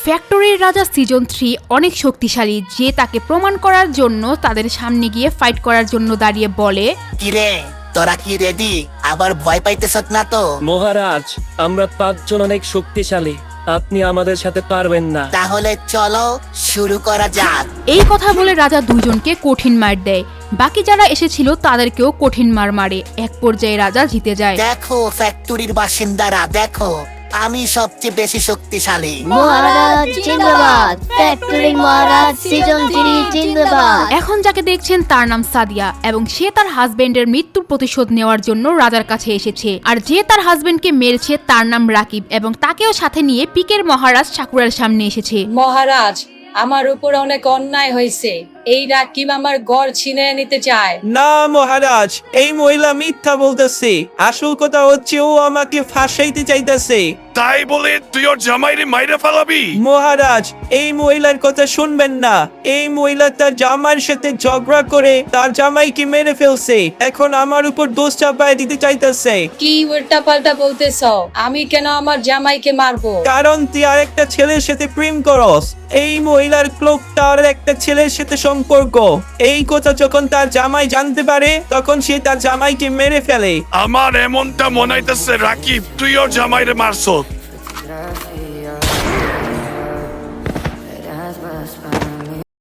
ফ্যাক্টরির রাজা সিজন 3 অনেক শক্তিশালী, যে তাকে প্রমাণ করার জন্য তাদের সামনে গিয়ে ফাইট করার জন্য দাঁড়িয়ে বলে, কিরে তোরা কি রেডি? আবার ভয় পাইতেছ না তো? মহারাজ, আমরা 5 জন অনেক শক্তিশালী, আপনি আমাদের সাথে পারবেন না। তাহলে চলো শুরু করা যাক। এই কথা বলে রাজা দুইজনকে কঠিন মার দেয়। বাকি যারা এসেছিল তাদেরকেও কঠিন মার মারে। এক পর্যায়ে রাজা জিতে যায়। দেখো ফ্যাক্টরির বাসিন্দারা, দেখো আমি সবচেয়ে বেশি শক্তিশালী। মহারাজ জিন্দাবাদ, ফ্যাক্টরি মহারাজ সিজন 3 জিন্দাবাদ। এখন যাকে দেখছেন তার নাম সাদিয়া, এবং সে তার হাজবেন্ডের মৃত্যুর প্রতিশোধ নেওয়ার জন্য রাজার কাছে এসেছে। আর যে তার হাজবেন্ডকে মেরেছে তার নাম রাকিব, এবং তাকেও সাথে নিয়ে পিকের মহারাজ সাকুরার সামনে এসেছে। মহারাজ, আমার উপর অনেক অন্যায় হয়েছে। এই রাকিব আমার গড় ছিনিয়ে নিতে চায়। না মহারাজ, এই মহিলা মিথ্যা বলতেছে। আসল কথা হচ্ছে ও আমাকে ফাঁসাইতে চাইতেছে। তাই বলে তুই ওর জামাইরে মাইরে ফেলাবি? মহারাজ, এই মহিলার কথা শুনবেন না। এই মহিলা তার জামাইয়ের সাথে ঝগড়া করে তার জামাইকে মেরে ফেলছে। এখন আমার উপর দোষ চাপায় দিতে চাইতেছে। কি উল্টা পাল্টা বলতেছ? আমি কেন আমার জামাইকে মারবো? কারণ তুই আর একটা ছেলের সাথে প্রেম করস। এই মহিলার ক্লোক তার একটা ছেলের সাথে সম্পর্ক। এই কথা যখন তার জামাই জানতে পারে তখন সে তার জামাইকে মেরে ফেলে। আমার এমনটা মনে হইতেছে রাকিব তুই ওর জামাইরে মারছত।